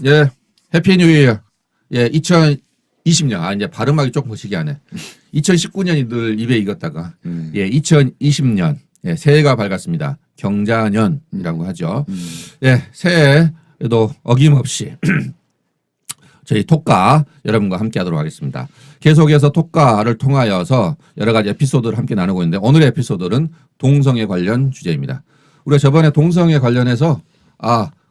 예, 해피 뉴 이어. 예, 2020년. 아, 이제 발음하기 조금 거시기하네. 2019년이 늘 입에 익었다가, 예, 2020년. 예, 새해가 밝았습니다. 경자년이라고 하죠. 예, 새해에도 어김없이 저희 톡가 여러분과 함께 하도록 하겠습니다. 계속해서 톡가를 통하여서 여러 가지 에피소드를 함께 나누고 있는데 오늘의 에피소드는 동성애 관련 주제입니다. 우리가 저번에 동성애 관련해서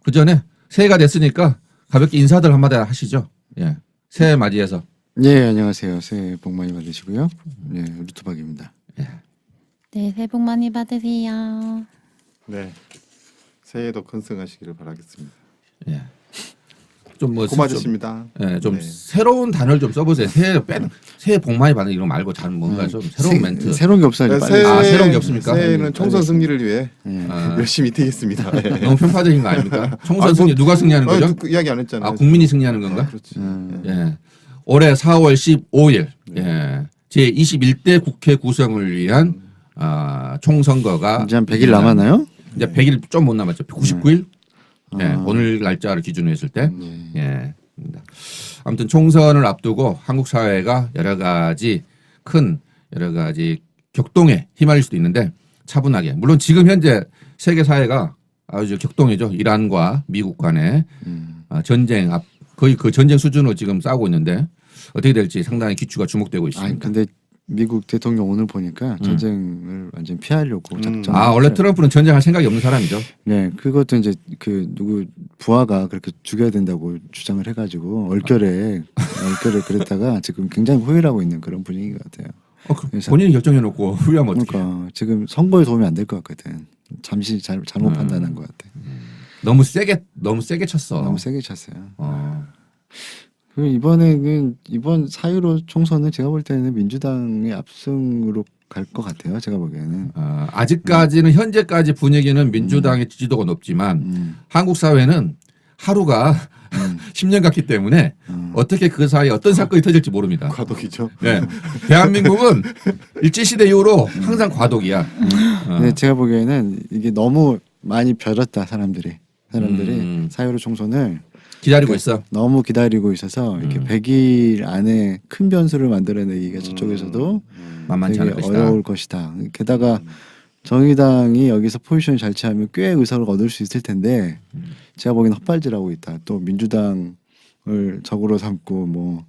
그 전에 새해가 됐으니까 가볍게 인사들 한마디 하시죠. 예. 새해 맞이해서. 네, 안녕하세요. 새해 복 많이 받으시고요. 네, 루트박입니다. 예. 네, 새해 복 많이 받으세요. 네, 새해도 건승하시기를 바라겠습니다. 예. 좀 뭐 고맙습니다. 예, 좀 네. 새로운 단어를 좀 써보세요. 새해 복 많이 받는 이런 거 말고 다른 뭔가 좀 새로운 멘트. 새로운 게 없어요. 빨리. 새로운 게 없습니까? 새해는 총선 승리를 위해 아, 열심히 뛰겠습니다. 네. 너무 편파적인 거 아닙니까? 총선 승리 누가 승리하는 거죠? 그 이야기 안 했잖아요. 국민이 승리하는 건가? 그렇지. 예. 올해 4월 15일 예. 제 21대 국회 구성을 위한 총선거가 이제 한 100일 남았나요? 이제 100일 좀 못 남았죠. 99일. 예. 오늘 날짜를 기준으로 했을 때. 예. 아무튼 총선을 앞두고 한국 사회가 여러 가지 격동에 휘말릴 수도 있는데 차분하게. 물론 지금 현재 세계 사회가 아주 격동이죠. 이란과 미국 간의 전쟁 거의 그 전쟁 수준으로 지금 싸우고 있는데 어떻게 될지 상당히 기추가 주목되고 있습니다. 아니 근데 미국 대통령 오늘 보니까 전쟁을 완전 피하려고 작정. 원래 트럼프는 전쟁할 생각이 없는 사람이죠. 네, 그것도 이제 그 누구 부하가 그렇게 죽여야 된다고 주장을 해가지고 얼결에 그랬다가 지금 굉장히 후회하고 있는 그런 분위기 같아요. 그래서- 본인이 결정해놓고 후회하면 어떡해. 그러니까 지금 선거에 도움이 안 될 것 같거든. 잠시 잘못 판단한 것 같아. 너무 세게 쳤어. 너무 세게 쳤어요. 어. 이번 4.15 총선은 제가 볼 때는 민주당의 압승으로 갈 것 같아요. 제가 보기에는. 아직까지는 현재까지 분위기는 민주당의 지지도가 높지만 한국 사회는 하루가 10년 같기 때문에 어떻게 그 사이에 어떤 사건이 터질지 모릅니다. 과도기죠. 네. 대한민국은 일제시대 이후로 항상 과도기야. 근데 제가 보기에는 이게 너무 많이 벼렸다 사람들이 4.15 총선을 기다리고 있어. 너무 기다리고 있어서 이렇게 100일 안에 큰 변수를 만들어내기가 저쪽에서도 만만치 않을 되게 것이다. 어려울 것이다. 게다가 정의당이 여기서 포지션을 잘 취하면 꽤 의석을 얻을 수 있을 텐데 제가 보기엔 헛발질하고 있다. 또 민주당을 적으로 삼고 뭐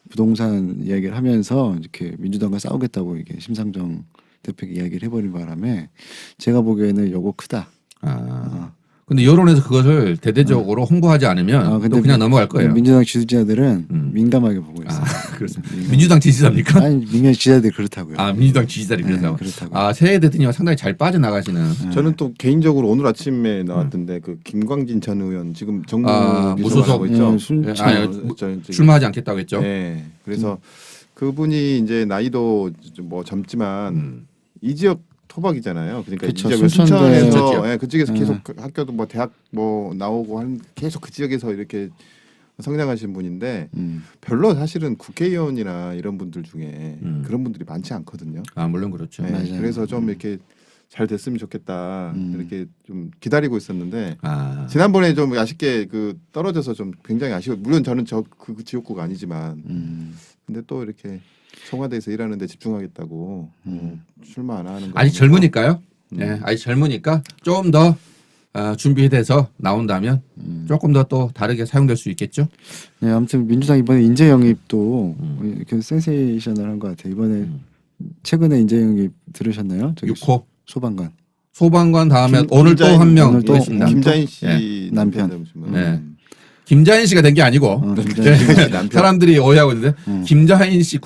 부동산 이야기를 하면서 이렇게 민주당과 싸우겠다고 이게 심상정 대표가 이야기를 해버린 바람에 제가 보기에는 요거 크다. 근데 여론에서 그것을 대대적으로 홍보하지 않으면 또 그냥 넘어갈 거예요. 민주당 지지자들은 민감하게 보고 있어요. 그렇습니다. 민주당 지지자입니까? 아니 민주당 지지자들이 그렇다고요. 민주당 지지자들이 네, 그래서. 그렇다고요. 새해 대통령 상당히 잘 빠져나가시는. 저는 또 개인적으로 오늘 아침에 나왔던데 그 김광진 전 의원 지금 정부 무소속. 비서관하고 있죠. 예, 순천. 출마하지 않겠다고 했죠. 네. 그래서 그분이 이제 나이도 뭐 젊지만 이 지역 토박이잖아요. 그러니까 그쵸, 이 지역에 순천대. 순천에서 그쪽에서 네. 계속 학교도 뭐 대학 뭐 나오고 계속 그 지역에서 이렇게 성장하신 분인데 별로 사실은 국회의원이나 이런 분들 중에 그런 분들이 많지 않거든요. 물론 그렇죠. 네, 맞아요. 그래서 좀 이렇게 잘 됐으면 좋겠다 이렇게 좀 기다리고 있었는데 지난번에 좀 아쉽게 그 떨어져서 좀 굉장히 아쉬워. 물론 저는 그 지역구가 아니지만 근데 또 이렇게 청와대에서 일하는데 집중하겠다고 출마 안 하는 거 아직 젊으니까요. 네, 아직 젊으니까 좀 더 준비돼서 나온다면 조금 더 또 다르게 사용될 수 있겠죠. 네, 아무튼 민주당 이번에 인재 영입도 이렇게 센세이셔널한 것 같아요. 이번에 최근에 인재 영입 들으셨나요? 저기 6호 소방관 다음에 오늘 또 한 명 오늘 또 또 있습니다. 김자인 씨 예. 남편. 네. 김자인 씨가 된 게 아니고 남편. 사람들이 오해하고 있는데 김자인 씨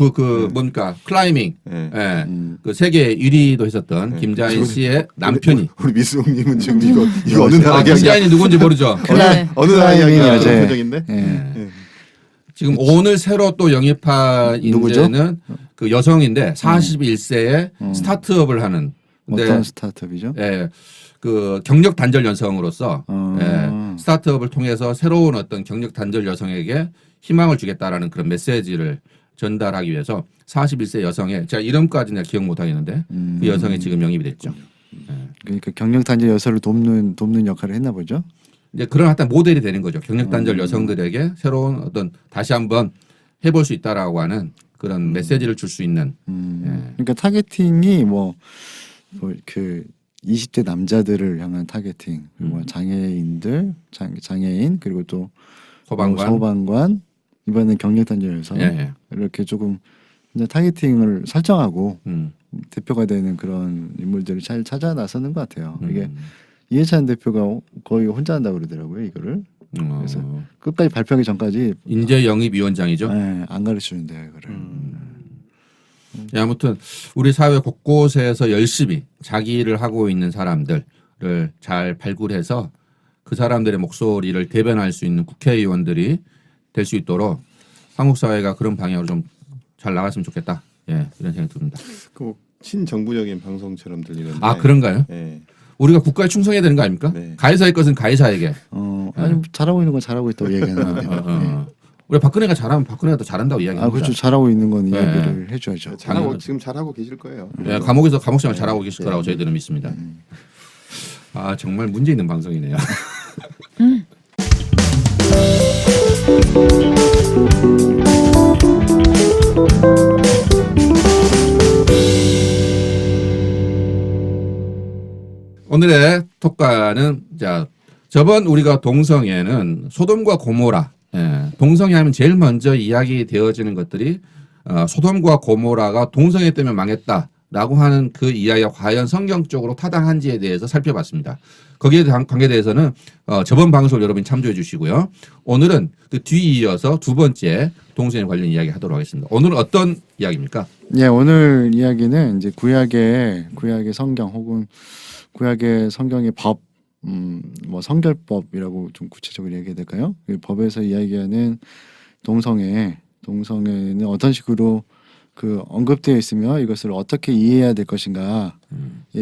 뭡니까 클라이밍 네. 예. 그 세계 1위도 했었던 김자인 씨의 남편이 우리 미수홍님은 지금 이거 어느 나라 이야기야? 김자인이 누군지 모르죠. 네. 어느 나라 클라이밍 이야기야? 여제. 표정인데. 예. 지금 오늘 새로 또 영입한 누구죠? 인재는 그 여성인데 41세에 스타트업을 하는 어떤 스타트업이죠? 예, 그 경력 단절 여성으로서 예, 스타트업을 통해서 새로운 어떤 경력 단절 여성에게 희망을 주겠다라는 그런 메시지를 전달하기 위해서 41세 여성의 제가 이름까지는 기억 못 하겠는데 그 여성이 지금 영입이 됐죠. 그러니까 경력 단절 여성을 돕는 역할을 했나 보죠. 이제 그런 어떤 모델이 되는 거죠. 경력 단절 여성들에게 새로운 어떤 다시 한번 해볼 수 있다라고 하는 그런 메시지를 줄 수 있는. 예. 그러니까 타겟팅이 그 20대 남자들을 향한 타겟팅, 뭐 장애인들, 장애인 그리고 또 소방관. 소방관 이번엔 경력 단절에서 예. 이렇게 조금 이제 타겟팅을 설정하고 음. 대표가 되는 그런 인물들을 잘 찾아 나서는 것 같아요. 이게 이해찬 대표가 거의 혼자 한다고 그러더라고요, 이거를. 그래서 끝까지 발표하기 전까지 인재 영입 위원장이죠. 네, 안 가르치는데 이거를. 예, 아무튼 우리 사회 곳곳에서 열심히 자기 일을 하고 있는 사람들을 잘 발굴해서 그 사람들의 목소리를 대변할 수 있는 국회의원들이 될 수 있도록 한국 사회가 그런 방향으로 좀 잘 나갔으면 좋겠다. 예, 이런 생각이 듭니다. 그 친정부적인 방송처럼 들리는데. 아, 그런가요? 예. 우리가 국가에 충성해야 되는 거 아닙니까? 네. 가해사의 것은 가해사에게. 아니 잘하고 있는 건 잘하고 있다고 얘기하는데. 우리 박근혜가 잘하면 박근혜가 더 잘한다고 이야기합니다. 그렇죠. 잘하고 있는 건 이야기를 해줘야죠. 잘하고 지금 잘하고 계실 거예요. 예, 감옥에서 감옥 생활 잘하고 계실 거라고 저희들은 믿습니다. 아, 정말 문제 있는 방송이네요. 오늘의 톡과는 저번 우리가 동성애는 소돔과 고모라, 동성애 하면 제일 먼저 이야기 되어지는 것들이 소돔과 고모라가 동성애 때문에 망했다라고 하는 그 이야기가 과연 성경적으로 타당한지에 대해서 살펴봤습니다. 거기에 대한 관계에 대해서는 저번 방송을 여러분이 참조해 주시고요. 오늘은 그 뒤이어서 두 번째 동성애 관련 이야기 하도록 하겠습니다. 오늘은 어떤 이야기입니까? 예, 오늘 이야기는 이제 구약의 성경 혹은 구약의 성경의 법, 뭐 성결법이라고 좀 구체적으로 얘기해야 될까요? 그 법에서 이야기하는 동성애는 어떤 식으로 그 언급되어 있으며 이것을 어떻게 이해해야 될 것인가에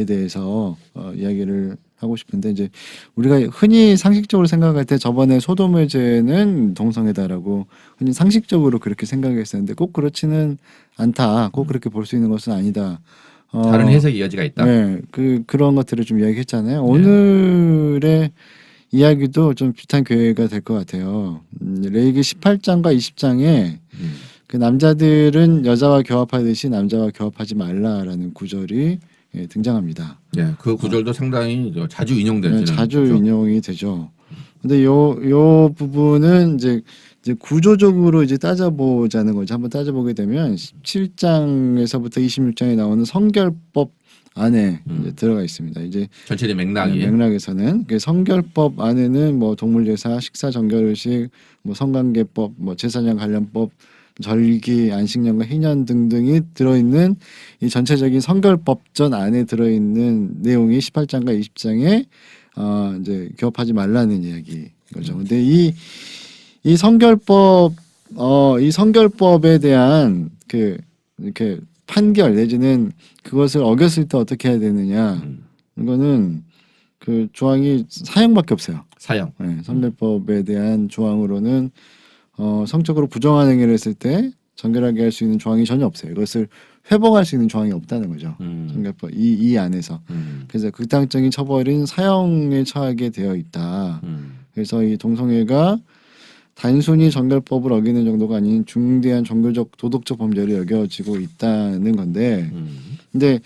대해서 이야기를 하고 싶은데, 이제 우리가 흔히 상식적으로 생각할 때 저번에 소돔의 죄는 동성애다라고 흔히 상식적으로 그렇게 생각했었는데 꼭 그렇지는 않다. 꼭 그렇게 볼 수 있는 것은 아니다. 다른 해석의 여지가 있다. 네, 그런 것들을 좀 이야기했잖아요. 오늘의 이야기도 좀 비슷한 교회가 될 것 같아요. 레위기 18장과 20장에 그 남자들은 여자와 교합하듯이 남자와 교합하지 말라라는 구절이 등장합니다. 네, 그 구절도 상당히 자주 인용되는 자주 거죠. 인용이 되죠. 근데 요 부분은 이제 구조적으로 이제 따져보자는 거죠. 한번 따져보게 되면 17장에서부터 26장에 나오는 성결법 안에 이제 들어가 있습니다. 이제 전체적인 맥락이. 맥락에서는 그 성결법 안에는 뭐 동물제사, 식사 정결의식, 뭐 성관계법, 뭐 제사장 관련법, 절기, 안식년과 희년 등등이 들어있는 이 전체적인 성결법전 안에 들어있는 내용이 18장과 20장에 이제 교합하지 말라는 이야기인 거죠. 근데 이 성결법에 대한 그 이렇게 판결 내지는 그것을 어겼을 때 어떻게 해야 되느냐, 이거는 그 조항이 사형밖에 없어요. 사형. 네, 성결법에 대한 조항으로는 성적으로 부정한 행위를 했을 때 정결하게 할 수 있는 조항이 전혀 없어요. 이것을 회복할 수 있는 조항이 없다는 거죠. 성결법 이 안에서. 그래서 극단적인 처벌인 사형에 처하게 되어 있다. 그래서 이 동성애가 단순히 정결법을 어기는 정도가 아닌 중대한 종교적 도덕적 범죄로 여겨지고 있다는 건데, 근데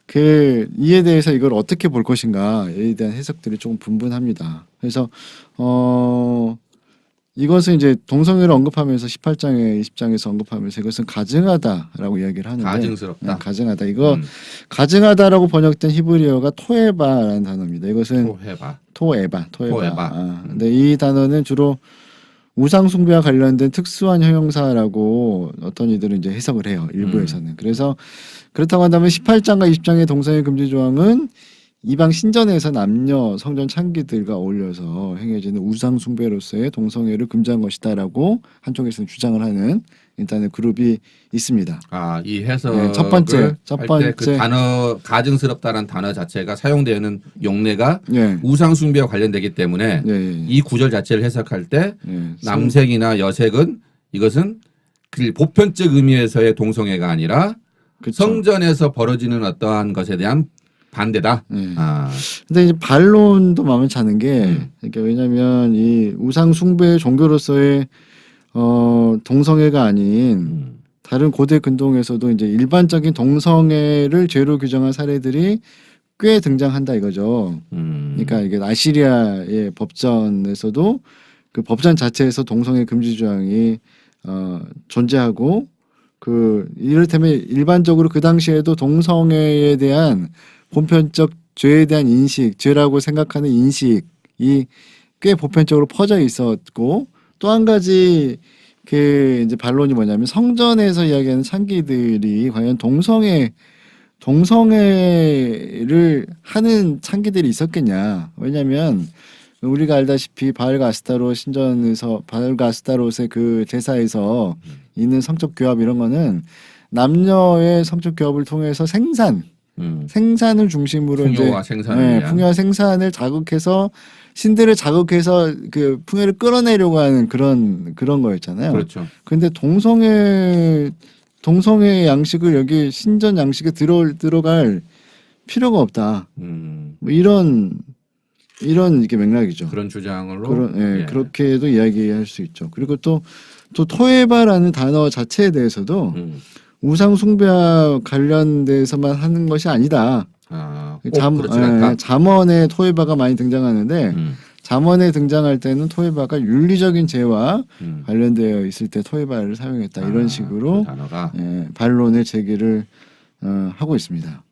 그 이에 대해서 이걸 어떻게 볼 것인가에 대한 해석들이 조금 분분합니다. 그래서 이것은 이제 동성애를 언급하면서 18장에 20장에서 언급하면서 이것은 가증하다라고 이야기를 하는데, 가증스럽다. 네, 가증하다. 이거 가증하다라고 번역된 히브리어가 토에바라는 단어입니다. 이것은 토에바. 근데 이 단어는 주로 우상 숭배와 관련된 특수한 형용사라고 어떤 이들은 이제 해석을 해요. 일부에서는. 그래서 그렇다고 한다면 18장과 20장의 동성애 금지 조항은 이방 신전에서 남녀 성전 창기들과 어울려서 행해지는 우상 숭배로서의 동성애를 금지한 것이다라고 한쪽에서는 주장을 하는 일단은 그룹이 있습니다. 이 해석을 첫 번째 그 단어 가증스럽다는 단어 자체가 사용되는 용례가 네. 우상 숭배와 관련되기 때문에 이 구절 자체를 해석할 때 남색이나 여색은 이것은 그 보편적 의미에서의 동성애가 아니라 그쵸. 성전에서 벌어지는 어떠한 것에 대한 반대다. 예. 아, 근데 이제 반론도 만만치 않은 게 그러니까 왜냐하면 이 우상 숭배 종교로서의 동성애가 아닌 다른 고대 근동에서도 이제 일반적인 동성애를 죄로 규정한 사례들이 꽤 등장한다 이거죠. 그러니까 이게 아시리아의 법전에서도 그 법전 자체에서 동성애 금지 조항이 존재하고 그 이를테면 일반적으로 그 당시에도 동성애에 대한 보편적 죄에 대한 인식, 죄라고 생각하는 인식이 꽤 보편적으로 퍼져 있었고 또 한 가지 그 이제 반론이 뭐냐면 성전에서 이야기하는 창기들이 과연 동성애를 하는 창기들이 있었겠냐? 왜냐하면 우리가 알다시피 바알과 아스타롯 신전에서 바알과 아스타롯의 그 제사에서 있는 성적 교합 이런 거는 남녀의 성적 교합을 통해서 생산을 중심으로 풍요와 이제 생산을 위한. 풍요와 생산을 자극해서 신들을 자극해서 그 풍요를 끌어내려고 하는 그런 거였잖아요. 그렇죠. 근데 동성애 양식을 여기 신전 양식에 들어갈 필요가 없다. 뭐 이런 이게 맥락이죠. 그런 주장으로 예. 그렇게도 이야기할 수 있죠. 그리고 또 토에바라는 단어 자체에 대해서도 우상 숭배와 관련돼서만 하는 것이 아니다. 그렇지 않다. 잠언에 토에바가 많이 등장하는데 잠언에 등장할 때는 토에바가 윤리적인 죄와 관련되어 있을 때 토에바를 사용했다. 이런 식으로 그 단어가. 반론의 제기를 하고 있습니다.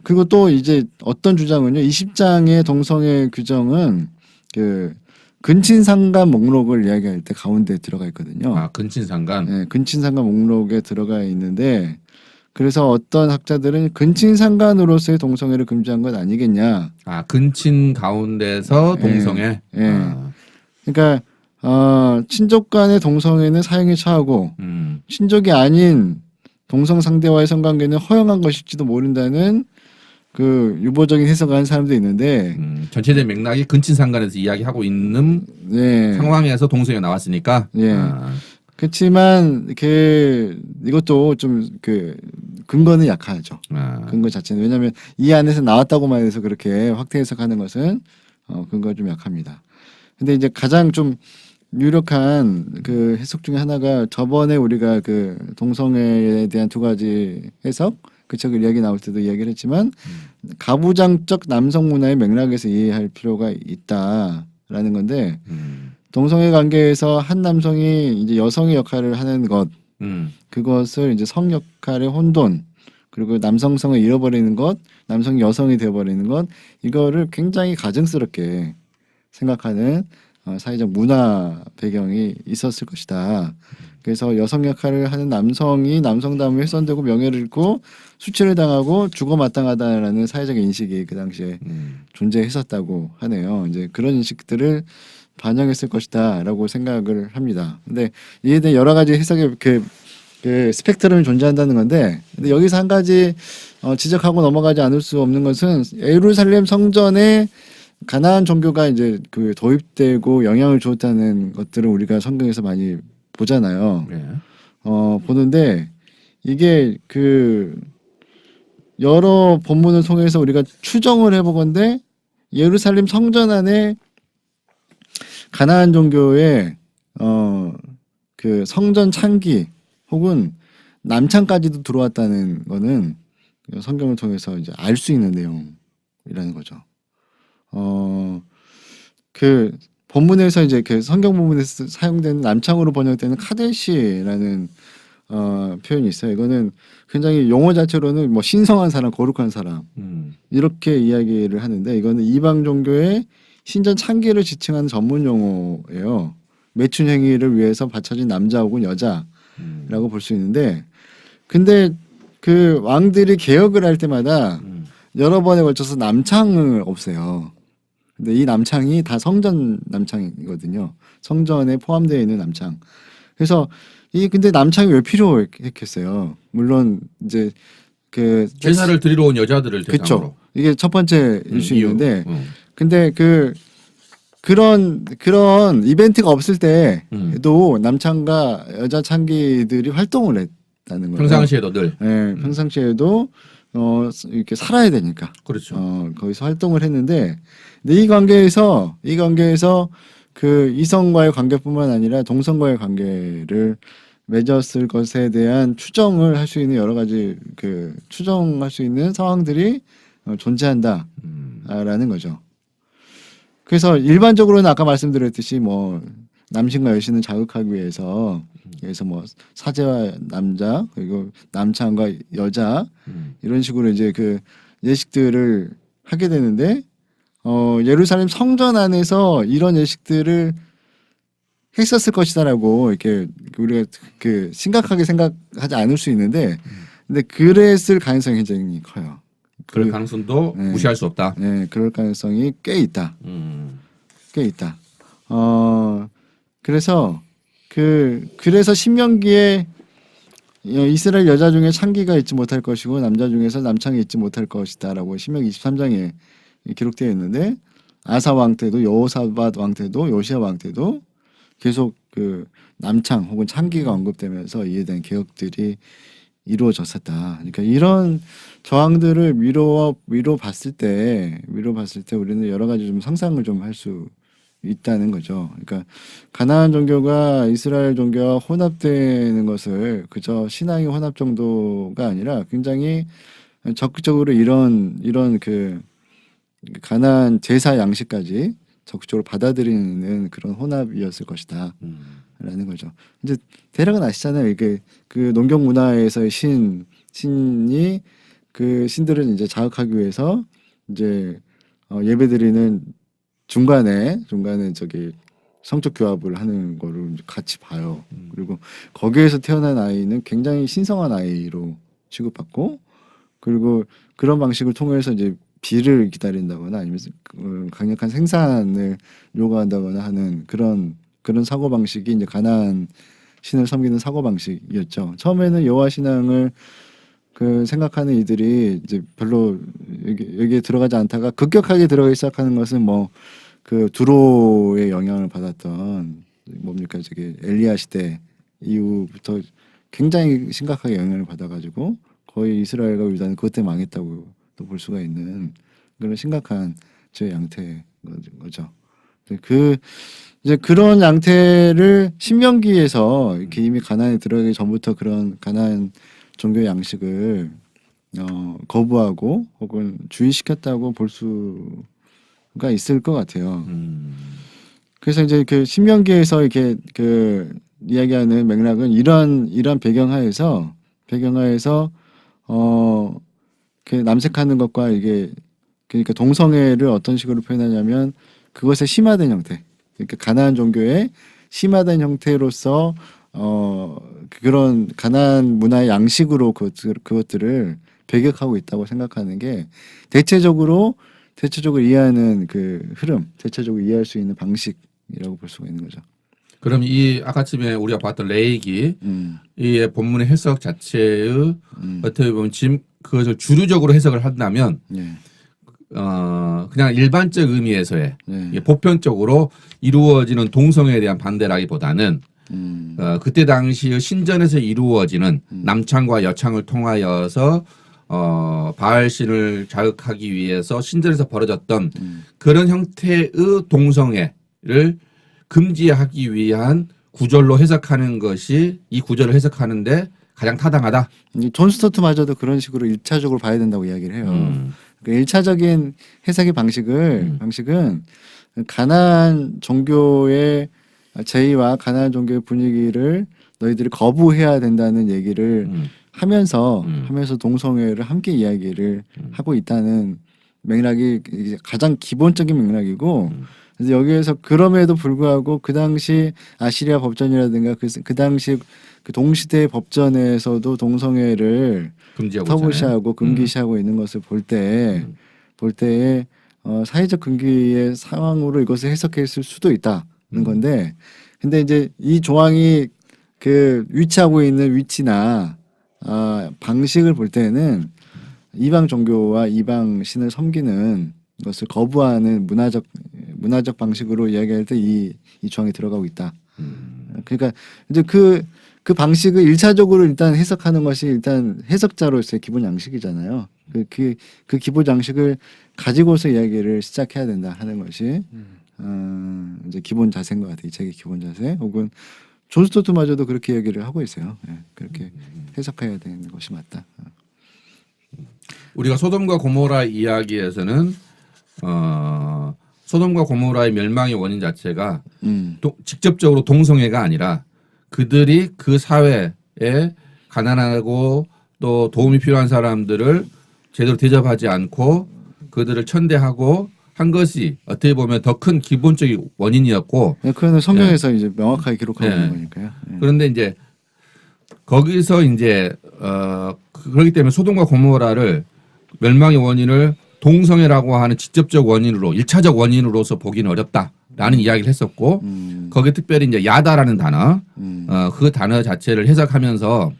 그리고 또 이제 어떤 주장은요. 20장의 동성애 규정은 그 근친상간 목록을 이야기할 때 가운데 들어가 있거든요. 근친상간. 네, 근친상간 목록에 들어가 있는데 그래서 어떤 학자들은 근친상간으로서의 동성애를 금지한 건 아니겠냐. 근친 가운데서 동성애. 그러니까 친족 간의 동성애는 사형에 처하고 친족이 아닌 동성 상대와의 성관계는 허용한 것일지도 모른다는 그 유보적인 해석을 하는 사람도 있는데 전체적인 맥락이 근친상간에서 이야기하고 있는 상황에서 동성애가 나왔으니까. 그렇지만 이것도 좀 근거는 약하죠. 근거 자체는 왜냐하면 이 안에서 나왔다고만 해서 그렇게 확대 해석하는 것은 근거가 좀 약합니다. 근데 이제 가장 좀 유력한 그 해석 중에 하나가 저번에 우리가 그 동성애에 대한 두 가지 해석 그 책을 이야기 나올 때도 이야기를 했지만 가부장적 남성 문화의 맥락에서 이해할 필요가 있다라는 건데 동성애 관계에서 한 남성이 이제 여성의 역할을 하는 것 그것을 이제 성 역할의 혼돈 그리고 남성성을 잃어버리는 것 남성이 여성이 되어버리는 것 이거를 굉장히 가증스럽게 생각하는 사회적 문화 배경이 있었을 것이다. 그래서 여성 역할을 하는 남성이 남성다움에 훼손되고 명예를 잃고 수치를 당하고 죽어 마땅하다라는 사회적 인식이 그 당시에 존재했었다고 하네요. 이제 그런 인식들을 반영했을 것이다라고 생각을 합니다. 근데 이에 대해 여러 가지 해석의 그 스펙트럼이 존재한다는 건데 근데 여기서 한 가지 지적하고 넘어가지 않을 수 없는 것은 예루살렘 성전에 가나안 종교가 이제 그 도입되고 영향을 주었다는 것들을 우리가 성경에서 많이 보잖아요. 보는데 이게 그 여러 본문을 통해서 우리가 추정을 해보건데 예루살렘 성전 안에 가나안 종교의 그 성전 창기 혹은 남창까지도 들어왔다는 거는 성경을 통해서 이제 알 수 있는 내용이라는 거죠. 그 본문에서 이제 그 성경 본문에서 사용되는 남창으로 번역되는 카데시라는 표현이 있어요. 이거는 굉장히 용어 자체로는 뭐 신성한 사람, 거룩한 사람 이렇게 이야기를 하는데 이거는 이방 종교의 신전 창기를 지칭하는 전문 용어예요. 매춘 행위를 위해서 바쳐진 남자 혹은 여자라고 볼 수 있는데 근데 그 왕들이 개혁을 할 때마다 여러 번에 걸쳐서 남창을 없애요. 근데 이 남창이 다 성전 남창이거든요. 성전에 포함되어 있는 남창. 그래서 근데 남창이 왜 필요했겠어요? 물론 이제 그 제사를 드리러 온 여자들을 대상으로. 그렇죠. 이게 첫 번째일 수 있는데 근데 그런 이벤트가 없을 때도 남창과 여자 창기들이 활동을 했다는 거예요. 평상시에도 늘. 네, 평상시에도 이렇게 살아야 되니까. 그렇죠. 거기서 활동을 했는데, 근데 이 관계에서 그 이성과의 관계뿐만 아니라 동성과의 관계를 맺었을 것에 대한 추정을 할 수 있는 여러 가지 그 추정할 수 있는 상황들이 존재한다라는 거죠. 그래서 일반적으로는 아까 말씀드렸듯이 뭐 남신과 여신을 자극하기 위해서 그래서 뭐 사제와 남자 그리고 남창과 여자 이런 식으로 이제 그 예식들을 하게 되는데 예루살렘 성전 안에서 이런 예식들을 했었을 것이다라고 이렇게 우리가 그 심각하게 생각하지 않을 수 있는데 근데 그랬을 가능성이 굉장히 커요. 그럴 가능성도 네. 무시할 수 없다. 네, 그럴 가능성이 꽤 있다. 꽤 있다. 그래서 그래서 신명기에 이스라엘 여자 중에 창기가 있지 못할 것이고 남자 중에서 남창이 있지 못할 것이다라고 신명기 23장에 기록되어 있는데 아사 왕 때도 여호사밧 왕 때도 요시야 왕 때도 계속 그 남창 혹은 창기가 언급되면서 이에 대한 개혁들이 이루어졌었다. 그러니까 이런 저항들을 미뤄 봤을 때 우리는 여러 가지 좀 상상을 좀 할 수 있다는 거죠. 그러니까 가나안 종교가 이스라엘 종교와 혼합되는 것을 그저 신앙의 혼합 정도가 아니라 굉장히 적극적으로 이런 그 가나안 제사 양식까지 적극적으로 받아들이는 그런 혼합이었을 것이다. 라는 거죠. 이제 대략은 아시잖아요. 이게 그 농경 문화에서의 신이 그 신들은 이제 자극하기 위해서 이제 예배드리는 중간에 저기 성적 교합을 하는 거를 같이 봐요. 그리고 거기에서 태어난 아이는 굉장히 신성한 아이로 취급받고 그리고 그런 방식을 통해서 이제 비를 기다린다거나 아니면 강력한 생산을 요구한다거나 하는 그런 사고 방식이 이제 가나안 신을 섬기는 사고 방식이었죠. 처음에는 여호와 신앙을 그 생각하는 이들이 이제 별로 여기에 들어가지 않다가 급격하게 들어가기 시작하는 것은 뭐 그 두로의 영향을 받았던 뭡니까 저기 엘리야 시대 이후부터 굉장히 심각하게 영향을 받아가지고 거의 이스라엘과 유다는 그것 때문에 망했다고 또 볼 수가 있는 그런 심각한 제 양태인 거죠. 이제 그런 양태를 신명기에서 이렇게 이미 가나안에 들어가기 전부터 그런 가나안 종교 양식을 거부하고 혹은 주의시켰다고 볼 수가 있을 것 같아요. 그래서 이제 그 신명기에서 이렇게 그 이야기하는 맥락은 이런 배경하에서 그 남색하는 것과 이게 그러니까 동성애를 어떤 식으로 표현하냐면 그것의 심화된 형태. 그러니까 가나안 종교의 심화된 형태로서 그런 가나안 문화의 양식으로 그것들을 배격하고 있다고 생각하는 게 대체적으로 이해하는 그 흐름, 대체적으로 이해할 수 있는 방식이라고 볼 수가 있는 거죠. 그럼 이 아까쯤에 우리가 봤던 레이기 이 본문의 해석 자체의 어떻게 보면 지금 그것을 주류적으로 해석을 한다면 그냥 일반적 의미에서의 보편적으로 이루어지는 동성애에 대한 반대라기보다는 그때 당시의 신전에서 이루어지는 남창과 여창을 통하여서 바알신을 자극하기 위해서 신전에서 벌어졌던 그런 형태의 동성애를 금지하기 위한 구절로 해석하는 것이 이 구절을 해석하는데 가장 타당하다. 존 스토트마저도 그런 식으로 1차적으로 봐야 된다고 이야기를 해요. 그러니까 1차적인 해석의 방식은 가나안 종교의 제의와 가나안 종교의 분위기를 너희들이 거부해야 된다는 얘기를 하면서 동성애를 함께 이야기를 하고 있다는 맥락이 이제 가장 기본적인 맥락이고 그래서 여기에서 그럼에도 불구하고 그 당시 아시리아 법전이라든가 그 당시 그 동시대 법전에서도 동성애를 터부시하고 금기시하고 있는 것을 볼 때에 사회적 금기의 상황으로 이것을 해석했을 수도 있다는 건데 근데 이제 이 조항이 그 위치하고 있는 위치나 방식을 볼 때는 이방 종교와 이방 신을 섬기는 것을 거부하는 문화적 방식으로 이야기할 때 이 조항이 들어가고 있다. 그러니까 이제 그 방식을 1차적으로 일단 해석하는 것이 일단 해석자로서의 기본 양식이잖아요. 그 기본 양식을 가지고서 이야기를 시작해야 된다 하는 것이 이제 기본 자세인 것 같아요. 이 책의 기본 자세. 혹은 존 스토트마저도 그렇게 얘기를 하고 있어요. 예, 그렇게 해석해야 되는 것이 맞다. 우리가 소돔과 고모라 이야기에서는 소돔과 고모라의 멸망의 원인 자체가 직접적으로 동성애가 아니라 그들이 그 사회에 가난하고 또 도움이 필요한 사람들을 제대로 대접하지 않고 그들을 천대하고 한 것이 어떻게 보면 더 큰 기본적인 원인이었고. 그거는 성경에서 이제 명확하게 기록하고 있는 거니까요. 그런데 이제 거기서 이제 그렇기 때문에 소돔과 고모라를 멸망의 원인을 동성애라고 하는 직접적 원인으로 1차적 원인으로서 보기는 어렵다라는 이야기를 했었고 거기에 특별히 이제 야다라는 단어 그 단어 자체를 해석하면서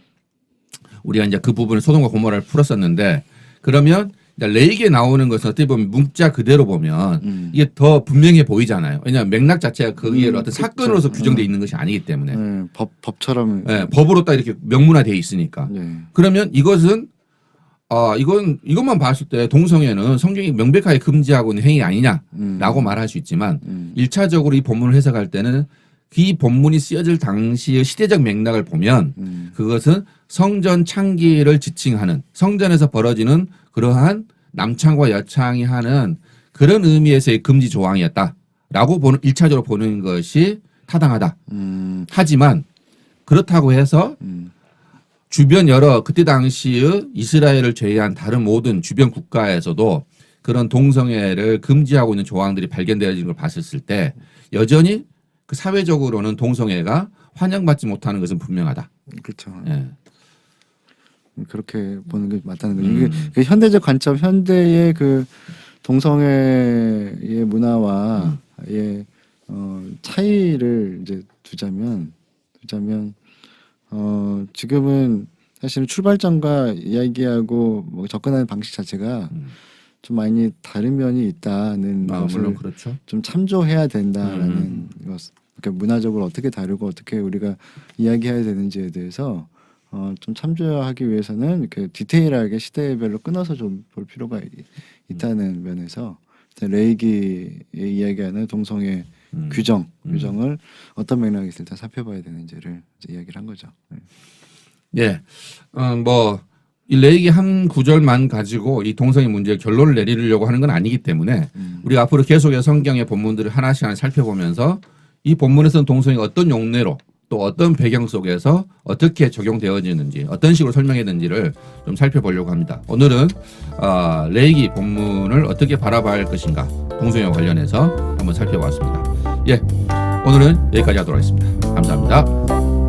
우리가 이제 그 부분을 소돔과 고모라를 풀었었는데 그러면 레이기에 나오는 것은 어떻게 보면 문자 그대로 보면 이게 더 분명해 보이잖아요. 왜냐하면 맥락 자체가 거기에 어떤 사건으로서 규정되어 있는 것이 아니기 때문에 법처럼 법으로 딱 이렇게 명문화되어 있으니까 그러면 이것은 이것만 봤을 때 동성애는 성경이 명백하게 금지하고 있는 행위 아니냐라고 말할 수 있지만 1차적으로 이 본문을 해석할 때는 이 본문이 쓰여질 당시의 시대적 맥락을 보면 그것은 성전 창기를 지칭하는 성전에서 벌어지는 그러한 남창과 여창이 하는 그런 의미에서의 금지 조항이었다라고 보는 1차적으로 보는 것이 타당하다. 하지만 그렇다고 해서 주변 여러 그때 당시의 이스라엘을 제외한 다른 모든 주변 국가에서도 그런 동성애를 금지하고 있는 조항들이 발견되어진 걸 봤을 때 여전히 그 사회적으로는 동성애가 환영받지 못하는 것은 분명하다. 그렇죠. 예. 그렇게 보는 게 맞다는 거죠. 이게 현대적 관점, 현대의 그 동성애의 문화와의 차이를 이제 두자면 지금은 사실은 출발점과 이야기하고 뭐 접근하는 방식 자체가 좀 많이 다른 면이 있다는 것을 물론 그렇죠. 좀 참조해야 된다라는 것. 그러니까 문화적으로 어떻게 다르고 어떻게 우리가 이야기해야 되는지에 대해서 좀 참조하기 위해서는 이렇게 디테일하게 시대별로 끊어서 좀 볼 필요가 있다는 면에서 레이기의 이야기하는 동성애 규정을 어떤 맥락에서 일단 살펴봐야 되는지를 이제 이야기를 한 거죠. 예, 이 레이기 한 구절만 가지고 이 동성애 문제의 결론을 내리려고 하는 건 아니기 때문에 우리가 앞으로 계속해서 성경의 본문들을 하나씩 살펴보면서 이 본문에서는 동성애가 어떤 용례로 또 어떤 배경 속에서 어떻게 적용되어지는지 어떤 식으로 설명했는지를 좀 살펴보려고 합니다. 오늘은 레이기 본문을 어떻게 바라봐야 할 것인가 동성애와 관련해서 한번 살펴봤습니다. 예, 오늘은 여기까지 하도록 하겠습니다. 감사합니다.